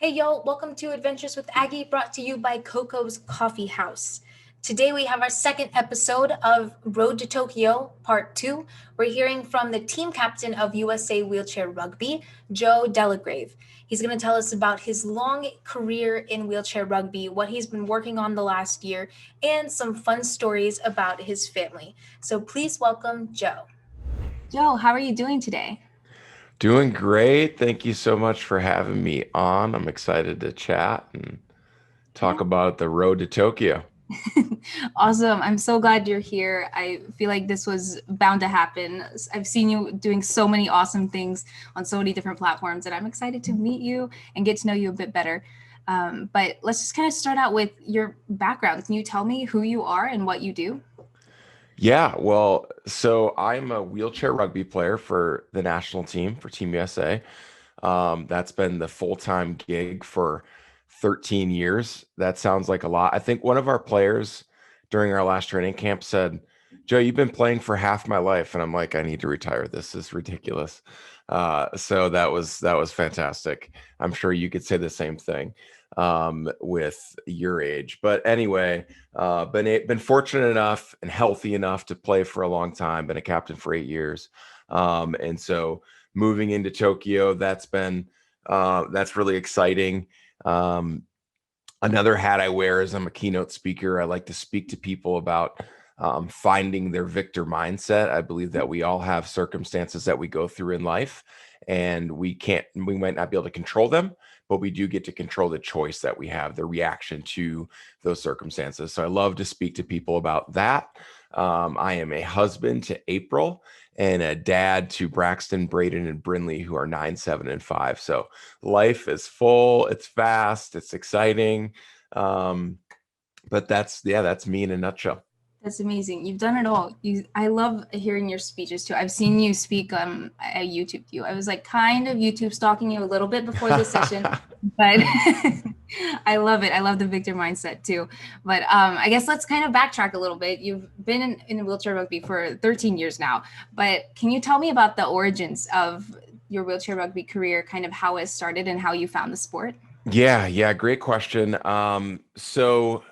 Hey yo, welcome to Adventures with Aggie, brought to you by Coco's Coffee House. Today we have our second episode of Road to Tokyo, Part 2. We're hearing from the team captain of USA Wheelchair Rugby, Joe Delagrave. He's going to tell us about his long career in wheelchair rugby, what he's been working on the last year, and some fun stories about his family. So please welcome Joe. Joe, how are you doing today? Doing great. Thank you so much for having me on. I'm excited to chat and talk Yeah. about the road to Tokyo. Awesome. I'm so glad you're here. I feel like this was bound to happen. I've seen you doing so many awesome things on so many different platforms, and I'm excited to meet you and get to know you a bit better. But let's just kind of start out with your background. Can you tell me who you are and what you do? Yeah, well, so I'm a wheelchair rugby player for the national team for Team USA. That's been the full-time gig for 13 years. That sounds like a lot. I think one of our players during our last training camp said, Joe, you've been playing for half my life. And I'm like, I need to retire. This is ridiculous. So that was fantastic. I'm sure you could say the same thing with your age. But anyway, been fortunate enough and healthy enough to play for a long time. Been a captain for 8 years, and so moving into Tokyo, that's really exciting. Um, Another hat I wear is I'm a keynote speaker. I like to speak to people about finding their victor mindset. I believe that we all have circumstances that we go through in life, and we might not be able to control them, but we do get to control the choice that we have, the reaction to those circumstances. So I love to speak to people about that. I am a husband to April and a dad to Braxton, Braden, and Brinley, who are 9, 7, and 5. So life is full, it's fast, it's exciting. Um, but that's me in a nutshell. That's amazing. You've done it all. I love hearing your speeches too. I've seen you speak. I YouTubed you. I was like kind of YouTube stalking you a little bit before this session, but I love it. I love the victor mindset too. But I guess let's kind of backtrack a little bit. You've been in wheelchair rugby for 13 years now, but can you tell me about the origins of your wheelchair rugby career, kind of how it started and how you found the sport? Yeah, great question. So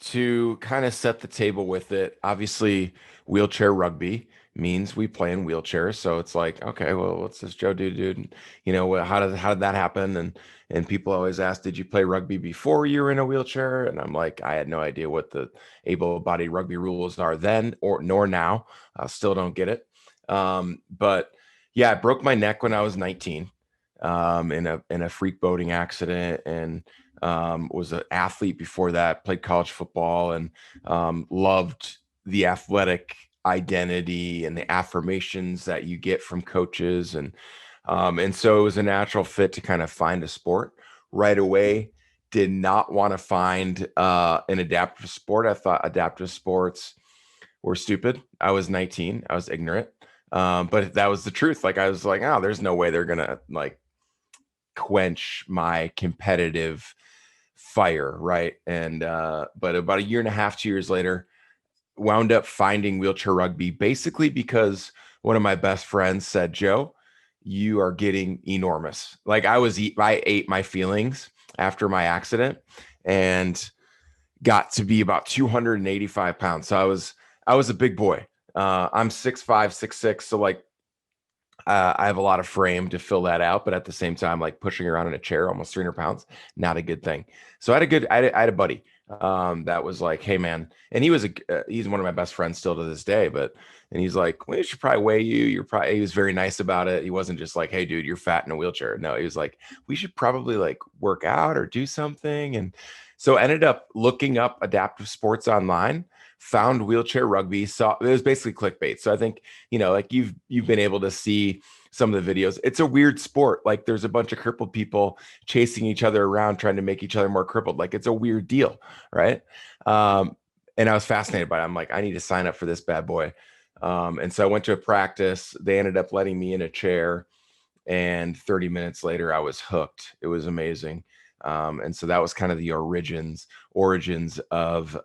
to kind of set the table with it, obviously wheelchair rugby means we play in wheelchairs. So it's like, okay, well, what's this Joe do, dude? And, how did that happen? And people always ask, did you play rugby before you were in a wheelchair? And I'm like, I had no idea what the able-bodied rugby rules are then or nor now. I still don't get it. But yeah, I broke my neck when I was 19 in a freak boating accident, and was an athlete before that. Played college football and loved the athletic identity and the affirmations that you get from coaches, and so it was a natural fit to kind of find a sport right away. Did not want to find an adaptive sport. I thought adaptive sports were stupid. I was 19. I was ignorant. But that was the truth. Like I was like, oh, there's no way they're gonna like quench my competitive fire, right? And but about a year and a half, 2 years later, wound up finding wheelchair rugby basically because one of my best friends said, Joe, you are getting enormous. Like I ate my feelings after my accident and got to be about 285 pounds. So I was a big boy. I'm 6'5", 6'6", so like I have a lot of frame to fill that out, but at the same time, like pushing around in a chair, almost 300 pounds, not a good thing. So I had a buddy that was like, hey man, and he's one of my best friends still to this day, and he's like, well, you should probably weigh you. He was very nice about it. He wasn't just like, hey dude, you're fat in a wheelchair. No, he was like, we should probably like work out or do something. And so I ended up looking up adaptive sports online, found wheelchair rugby, saw it was basically clickbait. So I think like you've been able to see some of the videos. It's a weird sport. Like there's a bunch of crippled people chasing each other around, trying to make each other more crippled. Like it's a weird deal, right? And I was fascinated by it. I'm like, I need to sign up for this bad boy. And so I went to a practice. They ended up letting me in a chair, and 30 minutes later, I was hooked. It was amazing. And so that was kind of the origins of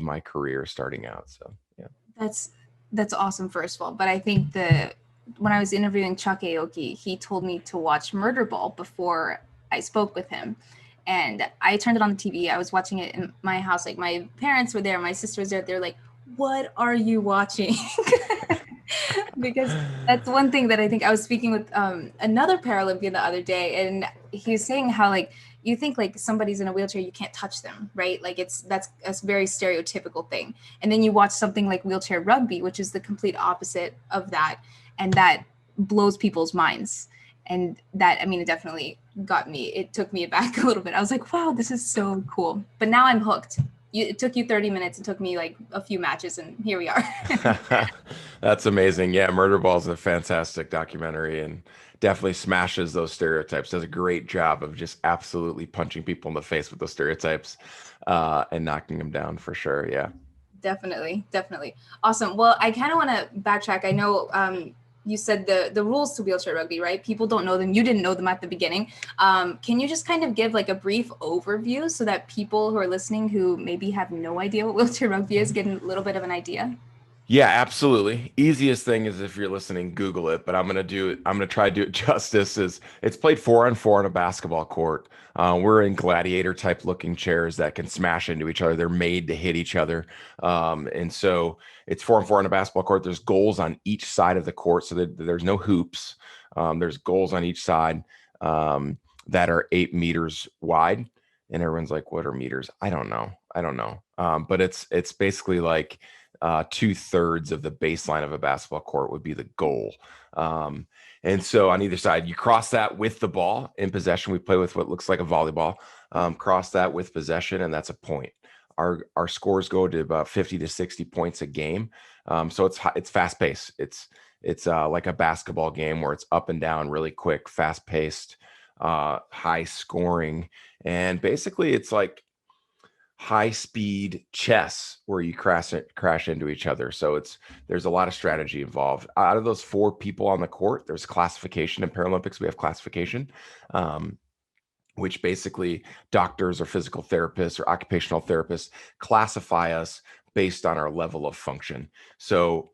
my career starting out. So yeah. That's that's awesome, first of all. But I think the when I was interviewing Chuck Aoki, he told me to watch Murder Ball before I spoke with him, and I turned it on the TV. I was watching it in my house. Like my parents were there, my sister was there. They're like, "What are you watching?" Because that's one thing that I think I was speaking with another Paralympian the other day, and he's saying how like you think like somebody's in a wheelchair, you can't touch them, right? Like that's a very stereotypical thing. And then you watch something like wheelchair rugby, which is the complete opposite of that, and that blows people's minds. And that, I mean, it definitely got me. It took me aback a little bit. I was like, wow, this is so cool. But now I'm hooked. It took you 30 minutes. It took me like a few matches, and here we are. That's amazing. Yeah, Murder Ball is a fantastic documentary and definitely smashes those stereotypes. Does a great job of just absolutely punching people in the face with those stereotypes and knocking them down for sure. Yeah. Definitely, definitely. Awesome. Well, I kind of want to backtrack. I know you said the rules to wheelchair rugby, right? People don't know them. You didn't know them at the beginning. Can you just kind of give like a brief overview so that people who are listening who maybe have no idea what wheelchair rugby is get a little bit of an idea? Yeah, absolutely. Easiest thing is if you're listening, Google it, but I'm gonna try to do it justice. Is it's played 4-on-4 on a basketball court. We're in gladiator type looking chairs that can smash into each other. They're made to hit each other. And so it's 4-on-4 on a basketball court. There's goals on each side of the court, so that there's no hoops. There's goals on each side that are 8 meters wide. And everyone's like, what are meters? I don't know. But it's basically like 2/3 of the baseline of a basketball court would be the goal. And so on either side, you cross that with the ball in possession. We play with what looks like a volleyball. Cross that with possession, and that's a point. Our scores go to about 50 to 60 points a game. So it's fast paced. It's like a basketball game where it's up and down really quick, fast paced, high scoring, and basically it's like high speed chess where you crash into each other. So there's a lot of strategy involved. Out of those 4 people on the court, there's classification. In Paralympics, we have classification, which basically doctors or physical therapists or occupational therapists classify us based on our level of function. So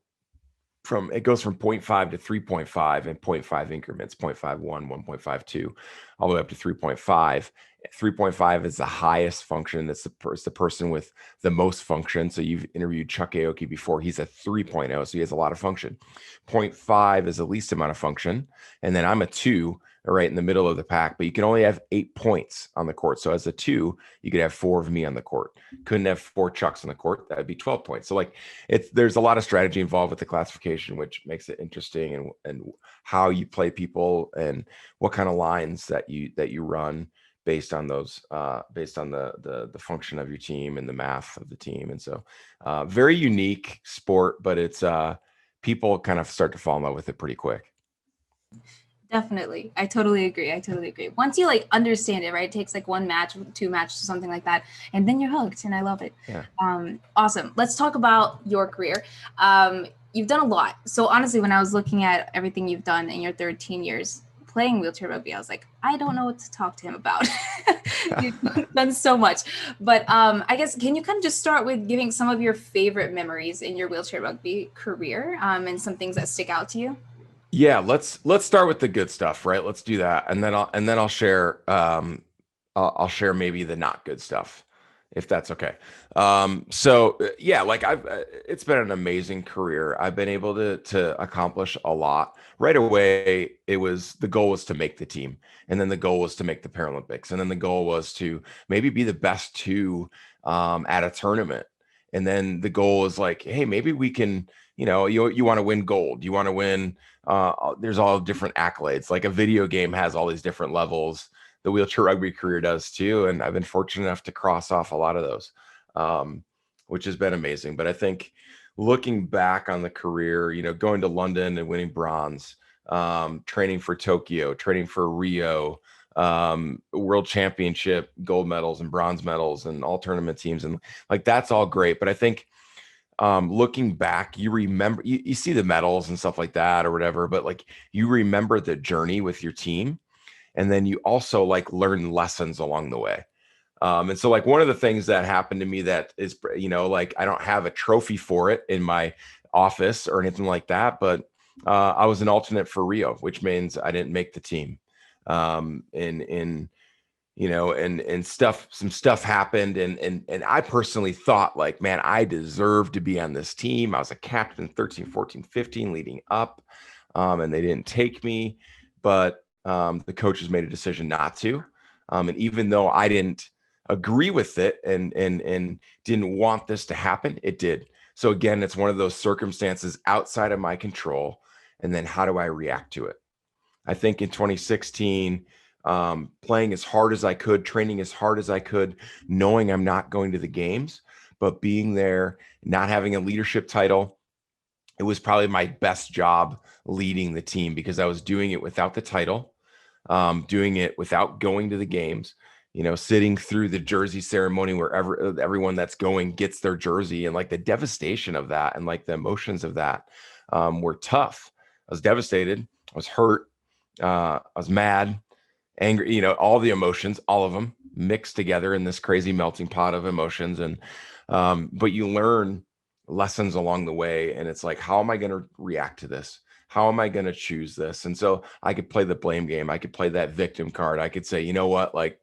it goes from 0.5 to 3.5 in 0.5 increments, 0.51, 1.52, all the way up to 3.5. 3.5 is the highest function. That's the person with the most function. So you've interviewed Chuck Aoki before. He's a 3.0, so he has a lot of function. 0.5 is the least amount of function. And then I'm a 2, right in the middle of the pack, but you can only have 8 points on the court. So as a 2, you could have 4 of me on the court. Couldn't have 4 Chucks on the court. That would be 12 points. So like there's a lot of strategy involved with the classification, which makes it interesting, and how you play people and what kind of lines that you run based on those, based on the function of your team and the math of the team. And so very unique sport, but it's people kind of start to fall in love with it pretty quick. Definitely. I totally agree. Once you like understand it, right? It takes like 1 match, 2 matches, something like that. And then you're hooked, and I love it. Yeah. Awesome. Let's talk about your career. You've done a lot. So honestly, when I was looking at everything you've done in your 13 years playing wheelchair rugby, I was like, I don't know what to talk to him about. You've done so much. But I guess, can you kind of just start with giving some of your favorite memories in your wheelchair rugby career, and some things that stick out to you? Yeah, let's start with the good stuff, right? Let's do that, and then I'll share I'll share maybe the not good stuff, if that's okay. So yeah, like it's been an amazing career. I've been able to accomplish a lot. Right away, the goal was to make the team, and then the goal was to make the Paralympics, and then the goal was to maybe be the best 2 at a tournament, and then the goal is like, hey, maybe we can, you want to win gold, you want to win. There's all different accolades. Like a video game has all these different levels. The wheelchair rugby career does too. And I've been fortunate enough to cross off a lot of those, which has been amazing. But I think looking back on the career, going to London and winning bronze, training for Tokyo, training for Rio, world championship, gold medals and bronze medals and all tournament teams. And like, that's all great. But I think looking back, you remember, you see the medals and stuff like that or whatever, but like you remember the journey with your team. And then you also like learn lessons along the way. And so like one of the things that happened to me that is, like I don't have a trophy for it in my office or anything like that, but I was an alternate for Rio, which means I didn't make the team. In and some stuff happened. And I personally thought like, man, I deserve to be on this team. I was a captain 13, 14, 15 leading up, and they didn't take me, but the coaches made a decision not to. And even though I didn't agree with it and didn't want this to happen, it did. So again, it's one of those circumstances outside of my control. And then how do I react to it? I think in 2016, playing as hard as I could, training as hard as I could, knowing I'm not going to the games, but being there, not having a leadership title, it was probably my best job leading the team because I was doing it without the title, doing it without going to the games, sitting through the jersey ceremony where everyone that's going gets their jersey, and like the devastation of that and like the emotions of that were tough. I was devastated. I was hurt. I was mad, angry, all the emotions, all of them mixed together in this crazy melting pot of emotions. And, but you learn lessons along the way. And it's like, how am I going to react to this? How am I going to choose this? And so I could play the blame game. I could play that victim card. I could say, you know what, like,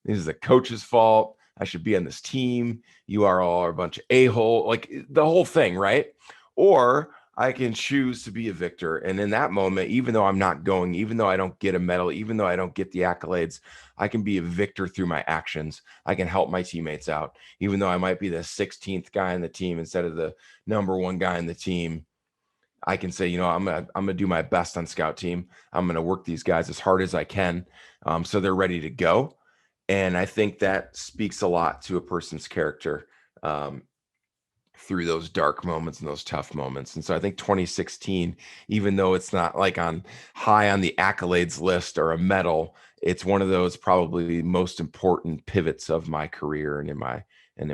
this is the coach's fault. I should be on this team. You are all a bunch of a-hole, like the whole thing, right? Or I can choose to be a victor. And in that moment, even though I'm not going, even though I don't get a medal, even though I don't get the accolades, I can be a victor through my actions. I can help my teammates out. Even though I might be the 16th guy in the team instead of the number one guy in the team, I can say, I'm gonna do my best on scout team. I'm gonna work these guys as hard as I can, so they're ready to go. And I think that speaks a lot to a person's character through those dark moments and those tough moments. And so I think 2016, even though it's not like on high on the accolades list or a medal, it's one of those probably most important pivots of my career and in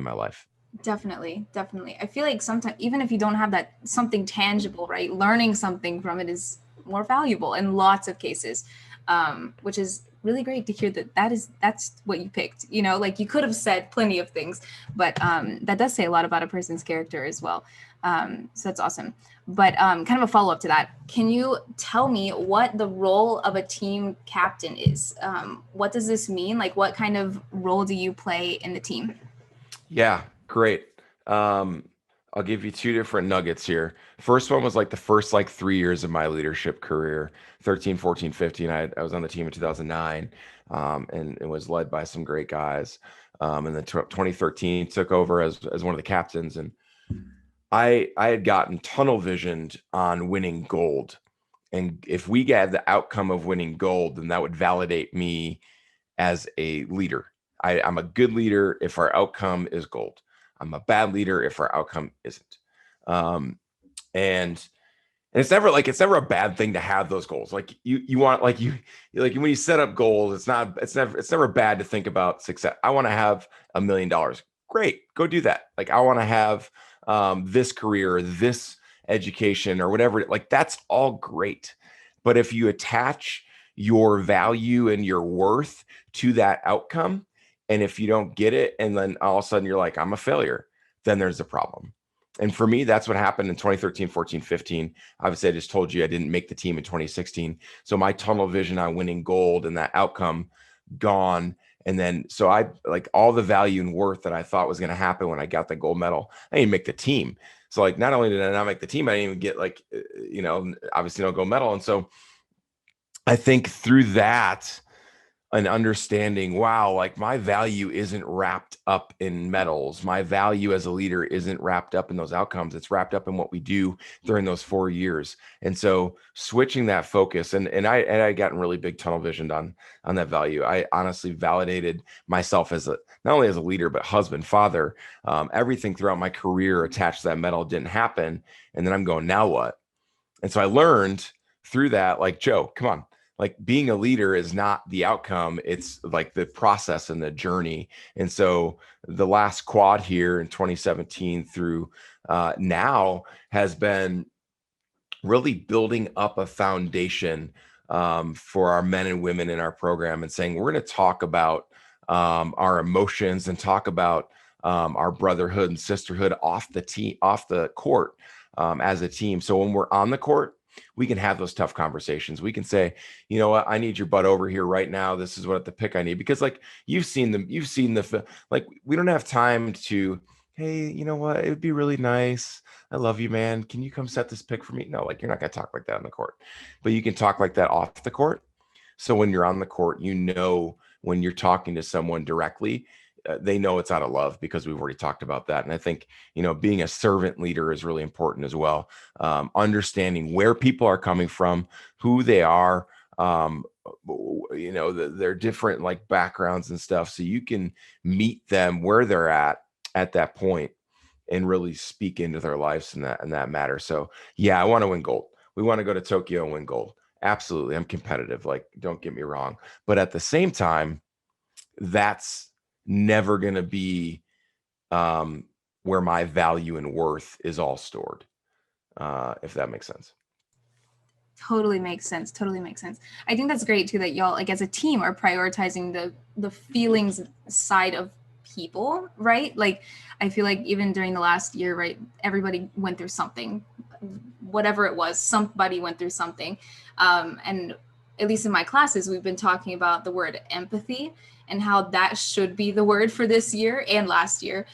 my life. Definitely. I feel like sometimes, even if you don't have that something tangible, right, learning something from it is more valuable in lots of cases, which is really great to hear that's what you picked. Like you could have said plenty of things, but that does say a lot about a person's character as well. So that's awesome. But kind of a follow-up to that, can you tell me what the role of a team captain is? What does this mean? Like, what kind of role do you play in the team? Yeah, great. I'll give you two different nuggets here. First one was like the first 3 years of my leadership career, 13, 14, 15. I was on the team in 2009, and it was led by some great guys. And then 2013 took over as one of the captains. And I had gotten tunnel visioned on winning gold. And if we get the outcome of winning gold, then that would validate me as a leader. I'm a good leader if our outcome is gold. I'm a bad leader if our outcome isn't. And it's never a bad thing to have those goals. Like you want, like when you set up goals, it's never bad to think about success. I want to have $1 million. Great. Go do that. Like I want to have this career, this education or whatever, like that's all great. But if you attach your value and your worth to that outcome, and if you don't get it, and then all of a sudden you're like, I'm a failure, then there's a problem. And for me, that's what happened in 2013, 14, 15. Obviously, I just told you I didn't make the team in 2016. So my tunnel vision on winning gold and that outcome gone. And then, so I like all the value and worth that I thought was going to happen when I got the gold medal, I didn't make the team. So like, not only did I not make the team, I didn't even get obviously no gold medal. And so I think through that, an understanding, wow, like my value isn't wrapped up in medals. My value as a leader isn't wrapped up in those outcomes. It's wrapped up in what we do during those 4 years. And so switching that focus, and I gotten really big tunnel visioned on that value. I honestly validated myself as not only as a leader, but husband, father. Everything throughout my career attached to that medal didn't happen. And then I'm going, now what? And so I learned through that, like, Joe, come on. Like being a leader is not the outcome. It's like the process and the journey. And so the last quad here in 2017 through now has been really building up a foundation for our men and women in our program and saying, we're going to talk about our emotions and talk about our brotherhood and sisterhood off the court as a team. So when we're on the court, we can have those tough conversations. We can say, you know what, I need your butt over here right now. This is what the pick I need, because like you've seen like we don't have time to, hey, you know what, it would be really nice. I love you, man. Can you come set this pick for me? No, like you're not gonna talk like that on the court, but you can talk like that off the court. So when you're on the court, you know, when you're talking to someone directly, they know it's out of love, because we've already talked about that. And I think, you know, being a servant leader is really important as well. Understanding where people are coming from, who they are, you know, their different like backgrounds and stuff. So you can meet them where they're at that point and really speak into their lives in that matter. So yeah, I want to win gold. We want to go to Tokyo and win gold. Absolutely. I'm competitive. Like, don't get me wrong. But at the same time, that's never going to be where my value and worth is all stored, if that makes sense. Totally makes sense. Totally makes sense. I think that's great too, that y'all, like as a team, are prioritizing the feelings side of people, right? Like I feel like even during the last year, right, everybody went through something, whatever it was, somebody went through something. And at least in my classes, we've been talking about the word empathy and how that should be the word for this year and last year.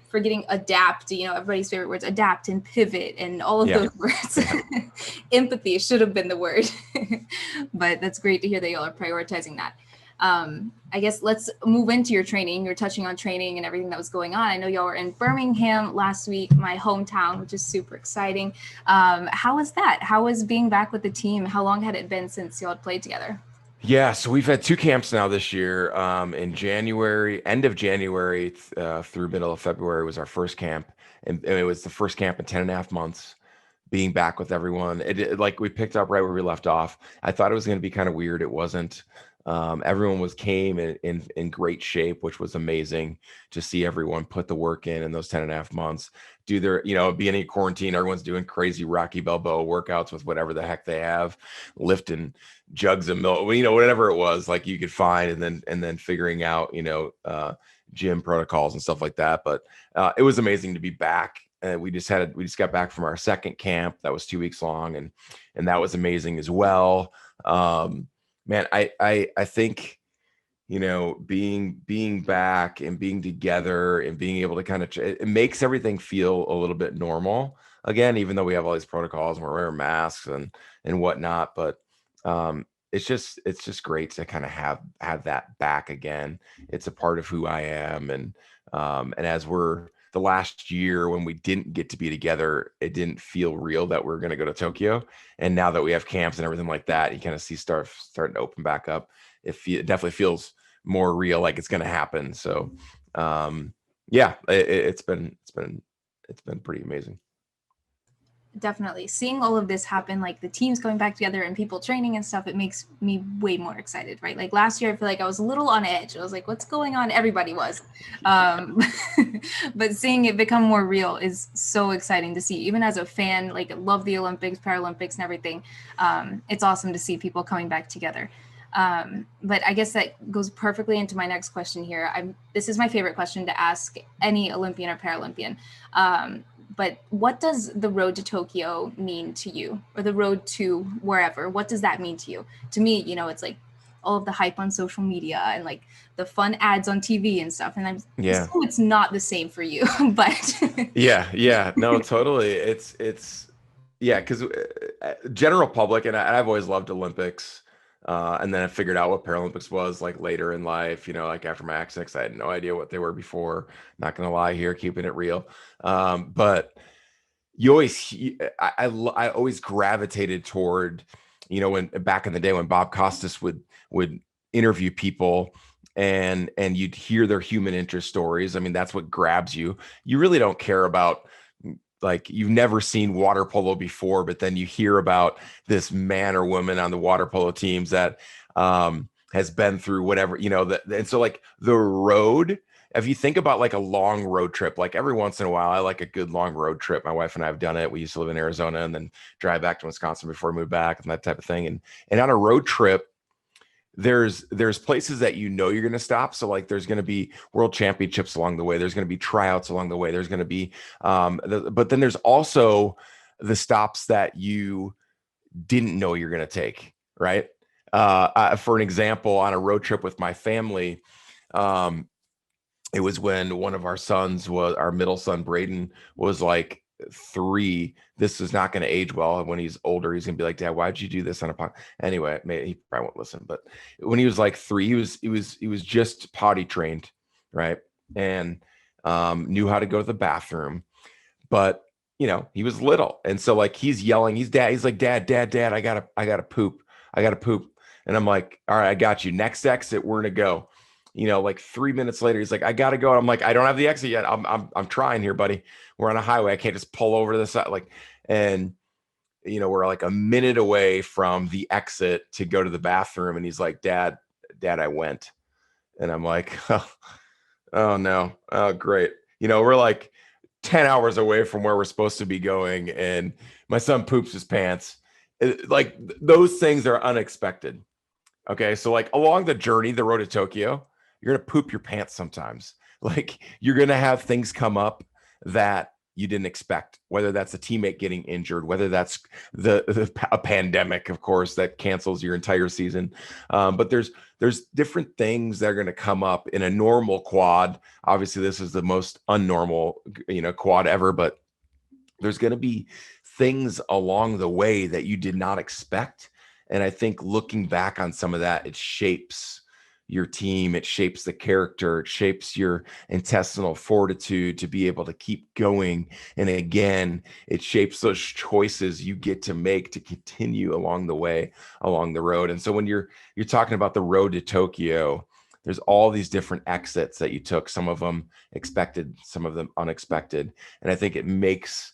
Forgetting adapt, you know, everybody's favorite words, adapt and pivot and all of those words. Empathy should have been the word. But that's great to hear that y'all are prioritizing that. I guess let's move into your training. You're touching on training and everything that was going on. I know y'all were in Birmingham last week, my hometown, which is super exciting. How was that? How was being back with the team? How long had it been since y'all had played together? Yeah, so we've had 2 camps now this year. In January, end of January through middle of February was our first camp. And it was the first camp in 10 and a half months, being back with everyone. Like we picked up right where we left off. I thought it was going to be kind of weird. It wasn't. Everyone came in great shape, which was amazing to see everyone put the work in those 10 and a half months, do their, you know, beginning of quarantine, everyone's doing crazy Rocky Balboa workouts with whatever the heck they have, lifting jugs of milk, you know, whatever it was like you could find, and then figuring out, you know, gym protocols and stuff like that. But it was amazing to be back. We just got back from our second camp that was 2 weeks long, and that was amazing as well. Man, I think, you know, being back and being together and being able to kind of, it makes everything feel a little bit normal again, even though we have all these protocols and we're wearing masks and whatnot. But it's just great to kind of have that back again. It's a part of who I am. And as we're the last year when we didn't get to be together, it didn't feel real that we're going to go to Tokyo. And now that we have camps and everything like that, you kind of see starting to open back up. It definitely feels more real, like it's going to happen. So yeah, it's been pretty amazing. Definitely. Seeing all of this happen, like the teams going back together and people training and stuff, it makes me way more excited, right? Like last year, I feel like I was a little on edge. I was like, what's going on? Everybody was. But seeing it become more real is so exciting to see. Even as a fan, like love the Olympics, Paralympics and everything. It's awesome to see people coming back together. But I guess that goes perfectly into my next question here. This is my favorite question to ask any Olympian or Paralympian. But what does the road to Tokyo mean to you, or the road to wherever? What does that mean to you? To me, you know, it's like all of the hype on social media and like the fun ads on TV and stuff. And I'm assuming it's not the same for you, but yeah, no, totally. It's yeah, because general public, and I've always loved Olympics. And then I figured out what Paralympics was like later in life, you know, like after my accidents, I had no idea what they were before. Not going to lie here, keeping it real. But you always, I always gravitated toward, you know, when back in the day when Bob Costas would interview people and you'd hear their human interest stories. I mean, that's what grabs you. You really don't care about, like, you've never seen water polo before, but then you hear about this man or woman on the water polo teams that has been through whatever, you know, and so like the road, if you think about like a long road trip, like every once in a while, I like a good long road trip. My wife and I have done it. We used to live in Arizona and then drive back to Wisconsin before we moved back and that type of thing. And on a road trip, there's places that you know you're going to stop. So like there's going to be world championships along the way. There's going to be tryouts along the way. There's going to be, but then there's also the stops that you didn't know you're going to take, right? For an example, on a road trip with my family, it was when one of our sons was, our middle son, Braden, was like 3. This is not going to age well. And when he's older, he's going to be like, Dad, why'd you do this on a pod? Anyway, he probably won't listen. But when he was like 3, he was just potty trained, right? And knew how to go to the bathroom. But he was little. And so like he's yelling, he's like, Dad, I gotta poop. I gotta poop. And I'm like, all right, I got you. Next exit, we're gonna go. Like 3 minutes later, he's like, I gotta go. And I'm like, I don't have the exit yet. I'm trying here, buddy. We're on a highway. I can't just pull over to the side. And we're like a minute away from the exit to go to the bathroom. And he's like, Dad, I went. And I'm like, oh no. Oh, great. We're like 10 hours away from where we're supposed to be going. And my son poops his pants. Like those things are unexpected. Okay. So like along the journey, the road to Tokyo, you're going to poop your pants sometimes. Like you're going to have things come up that you didn't expect, whether that's a teammate getting injured, whether that's a pandemic, of course, that cancels your entire season. But there's different things that are going to come up in a normal quad. Obviously, this is the most unnormal, quad ever, but there's going to be things along the way that you did not expect. And I think looking back on some of that, it shapes your team, it shapes the character, it shapes your intestinal fortitude to be able to keep going. And again, it shapes those choices you get to make to continue along the way, along the road. And so when you're talking about the road to Tokyo, there's all these different exits that you took, some of them expected, some of them unexpected. And I think it makes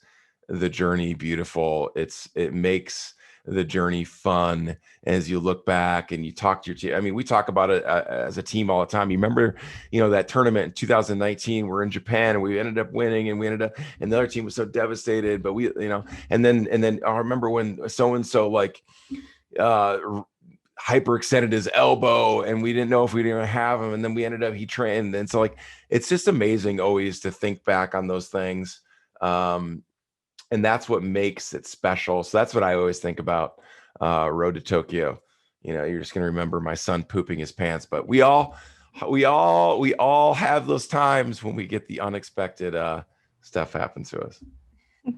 the journey beautiful. It makes the journey fun as you look back and you talk to your team. I mean, we talk about it as a team all the time. You remember, that tournament in 2019, we're in Japan and we ended up winning and and the other team was so devastated, but we, and then I remember when so-and-so like, hyperextended his elbow and we didn't know if we didn't have him. And then we ended up, he trained. And so like, it's just amazing always to think back on those things. And that's what makes it special. So that's what I always think about Road to Tokyo. You're just going to remember my son pooping his pants, but we all have those times when we get the unexpected stuff happen to us.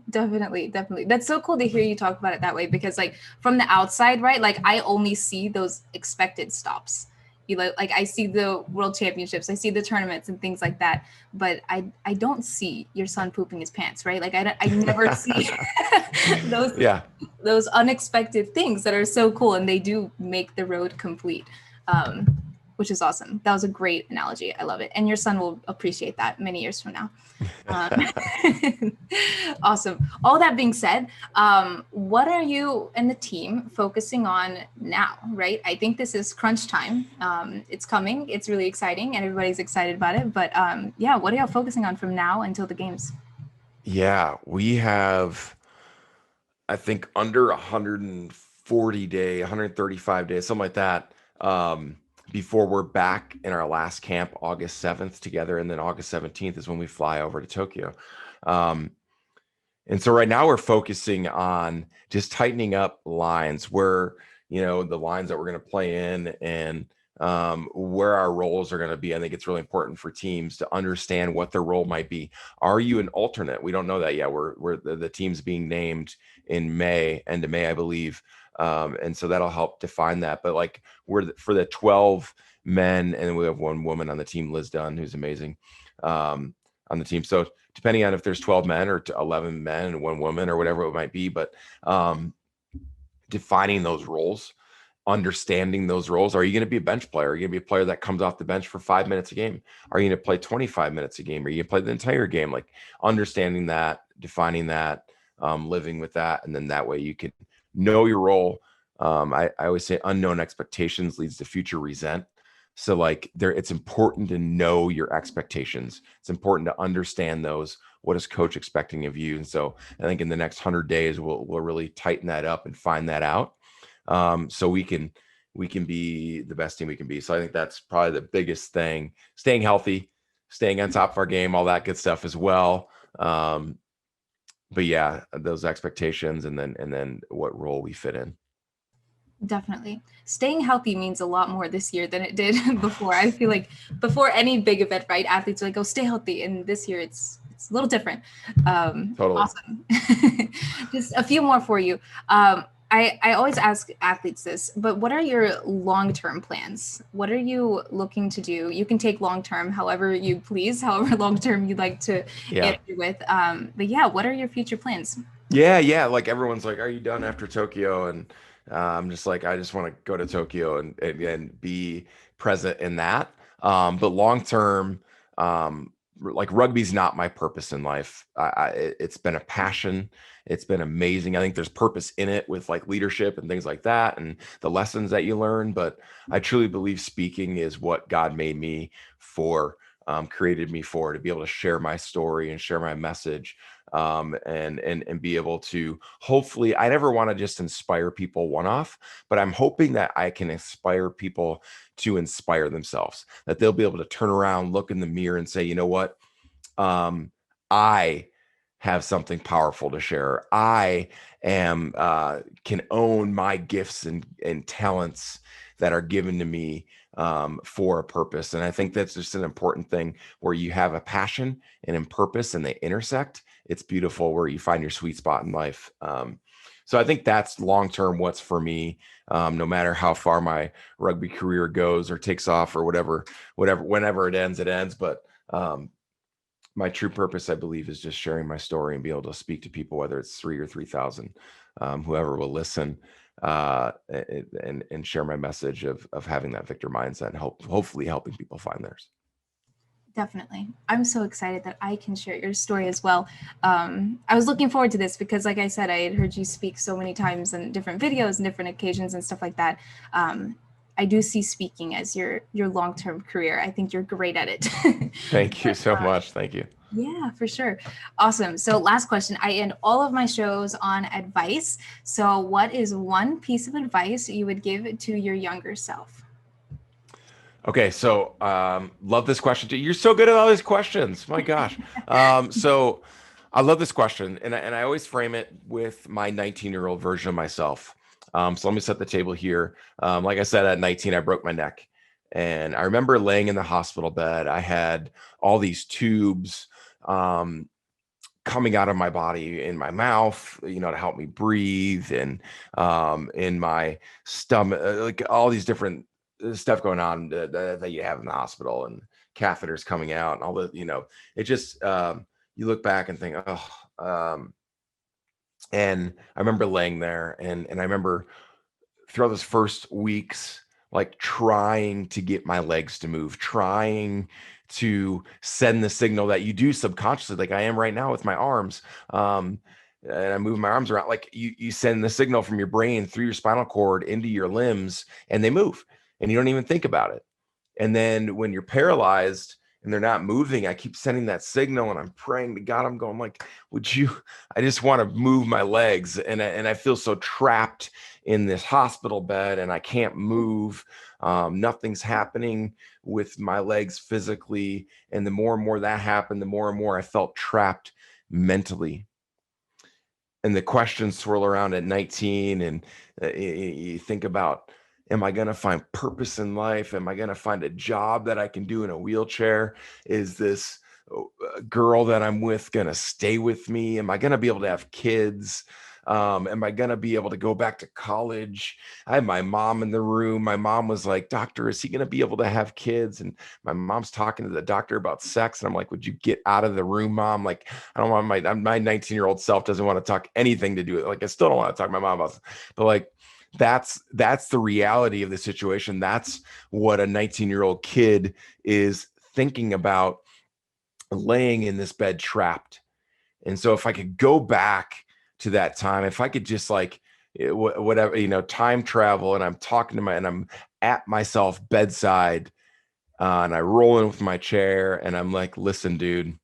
Definitely. That's so cool to hear you talk about it that way, because like from the outside, right? Like I only see those expected stops. Like I see the world championships, I see the tournaments and things like that, but I don't see your son pooping his pants, right? Like I never see those unexpected things that are so cool, and they do make the road complete, which is awesome. That was a great analogy. I love it, and your son will appreciate that many years from now. Awesome. All that being said, what are you and the team focusing on now, right? I think this is crunch time. It's coming. It's really exciting and everybody's excited about it. But what are y'all focusing on from now until the games? Yeah, we have, I think, under 140 days, 135 days, something like that, before we're back in our last camp, August 7th together. And then August 17th is when we fly over to Tokyo. And so right now we're focusing on just tightening up lines where, the lines that we're going to play in and where our roles are going to be. I think it's really important for teams to understand what their role might be. Are you an alternate? We don't know that yet. We're the team's being named in May, end of May, I believe. And so that'll help define that. But like for the 12 men, and we have one woman on the team, Liz Dunn, who's amazing on the team. So depending on if there's 12 men or 11 men and one woman or whatever it might be, but defining those roles, understanding those roles. Are you going to be a bench player? Are you going to be a player that comes off the bench for 5 minutes a game? Are you going to play 25 mintes a game? Are you going to play the entire game? Like understanding that, defining that, living with that. And then that way you can know your role. I always say unknown expectations leads to future resent. So like it's important to know your expectations. It's important to understand those. What is coach expecting of you? And so I think in the next 100 days, we'll really tighten that up and find that out. So we can be the best team we can be. So I think that's probably the biggest thing, staying healthy, staying on top of our game, all that good stuff as well. but yeah, those expectations and then what role we fit in. Definitely. Staying healthy means a lot more this year than it did before. I feel like before any big event, right? Athletes are like, "Oh, stay healthy," and this year it's a little different. Totally. Awesome. Just a few more for you. I always ask athletes this, but what are your long-term plans? What are you looking to do? You can take long-term however you please, however long-term you'd like to Yeah. answer with. But yeah, what are your future plans? Yeah. Like everyone's like, are you done after Tokyo? And I'm just like, I just want to go to Tokyo and be present in that. But long term, like rugby's not my purpose in life. It's been a passion. It's been amazing. I think there's purpose in it with like leadership and things like that and the lessons that you learn. But I truly believe speaking is what God made me for, created me for, to be able to share my story and share my message. And be able to, hopefully, I never want to just inspire people one off, but I'm hoping that I can inspire people to inspire themselves, that they'll be able to turn around, look in the mirror and say, you know what? I have something powerful to share. I am can own my gifts and talents that are given to me for a purpose. And I think that's just an important thing where you have a passion and a purpose and they intersect. It's beautiful where you find your sweet spot in life. So I think that's long-term what's for me, no matter how far my rugby career goes or takes off or whatever, whenever it ends. But my true purpose, I believe, is just sharing my story and be able to speak to people, whether it's 3 or 3,000, whoever will listen, and share my message of having that victor mindset and hopefully helping people find theirs. Definitely. I'm so excited that I can share your story as well. I was looking forward to this because, like I said, I had heard you speak so many times in different videos and different occasions and stuff like that. I do see speaking as your long-term career. I think you're great at it. Thank you so much. Thank you. Yeah, for sure. Awesome. So last question. I end all of my shows on advice. So what is one piece of advice you would give to your younger self? Okay, so love this question too. You're so good at all these questions. My gosh. So I love this question, and I always frame it with my 19-year-old version of myself. So let me set the table here. Like I said, at 19, I broke my neck, and I remember laying in the hospital bed. I had all these tubes coming out of my body in my mouth, to help me breathe, and in my stomach, like all these different stuff going on that you have in the hospital, and catheters coming out and all the, it just, you look back and think, oh, and I remember laying there and I remember throughout those first weeks, like trying to get my legs to move, trying to send the signal that you do subconsciously, like I am right now with my arms. And I move my arms around, like you send the signal from your brain through your spinal cord into your limbs and they move and you don't even think about it. And then when you're paralyzed and they're not moving, I keep sending that signal and I'm praying to God. I'm going like, I just want to move my legs. And I feel so trapped in this hospital bed and I can't move. Nothing's happening with my legs physically. And the more and more that happened, the more and more I felt trapped mentally. And the questions swirl around at 19 and you think about, am I going to find purpose in life? Am I going to find a job that I can do in a wheelchair? Is this girl that I'm with going to stay with me? Am I going to be able to have kids? Am I going to be able to go back to college? I had my mom in the room. My mom was like, doctor, is he going to be able to have kids? And my mom's talking to the doctor about sex. And I'm like, would you get out of the room, mom? Like, I don't want my 19-year-old self doesn't want to talk anything to do with it. Like, I still don't want to talk to my mom about it. But like, that's the reality of the situation. That's what a 19-year-old kid is thinking about, laying in this bed trapped. And so if I could go back to that time, if I could just like whatever, time travel, and I'm talking to and I'm at myself bedside, and I roll in with my chair and I'm like, listen, dude,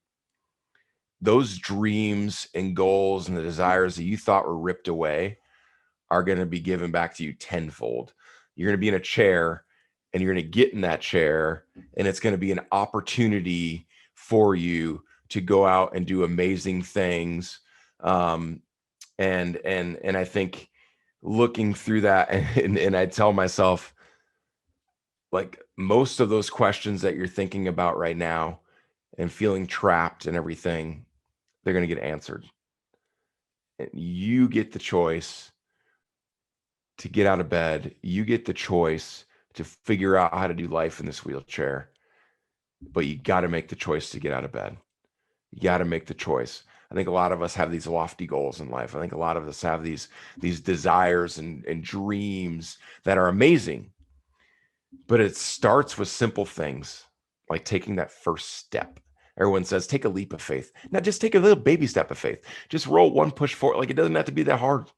those dreams and goals and the desires that you thought were ripped away are going to be given back to you tenfold. You're going to be in a chair and you're going to get in that chair and it's going to be an opportunity for you to go out and do amazing things And I think looking through that, and I tell myself, like, most of those questions that you're thinking about right now and feeling trapped and everything, they're going to get answered. And you get the choice to get out of bed. You get the choice to figure out how to do life in this wheelchair, but you got to make the choice to get out of bed. You got to make the choice. I think a lot of us have these lofty goals in life. I think a lot of us have these desires and dreams that are amazing, but it starts with simple things like taking that first step. Everyone says, take a leap of faith. Now just take a little baby step of faith. Just roll one push forward. Like, it doesn't have to be that hard.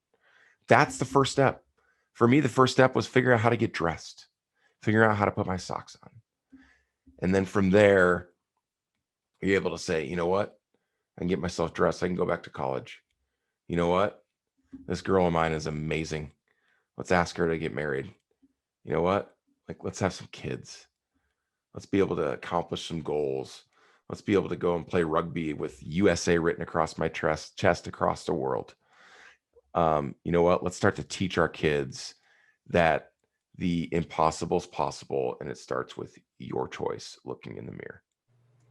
That's the first step. For me, the first step was figure out how to get dressed, figure out how to put my socks on. And then from there, you're able to say, you know what? I can get myself dressed. I can go back to college. You know what? This girl of mine is amazing. Let's ask her to get married. You know what? Like, let's have some kids. Let's be able to accomplish some goals. Let's be able to go and play rugby with USA written across my chest across the world. You know what? Let's start to teach our kids that the impossible is possible, and it starts with your choice looking in the mirror.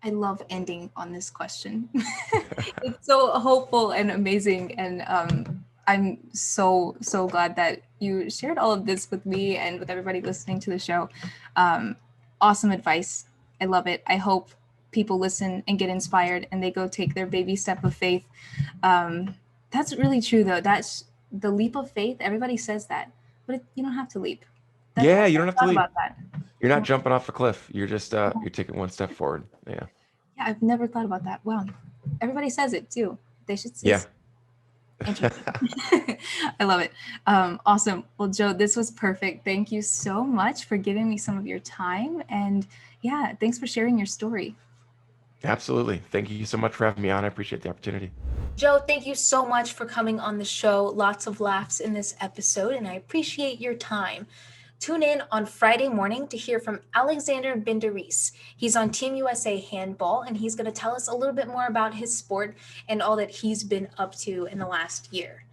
I love ending on this question. It's so hopeful and amazing. And I'm so glad that you shared all of this with me and with everybody listening to the show. Awesome advice. I love it. I hope people listen and get inspired and they go take their baby step of faith. That's really true, though. That's the leap of faith. Everybody says that, but you don't have to leap. Yeah, you don't have to leap. About that. You're not jumping off a cliff. You're just you're taking one step forward. Yeah. Yeah, I've never thought about that. Wow. Everybody says it too. They should say Yeah. Interesting. I love it. Awesome. Well, Joe, this was perfect. Thank you so much for giving me some of your time. And yeah, thanks for sharing your story. Absolutely. Thank you so much for having me on. I appreciate the opportunity. Joe, thank you so much for coming on the show. Lots of laughs in this episode, and I appreciate your time. Tune in on Friday morning to hear from Alexander Binderis. He's on Team USA Handball, and he's going to tell us a little bit more about his sport and all that he's been up to in the last year.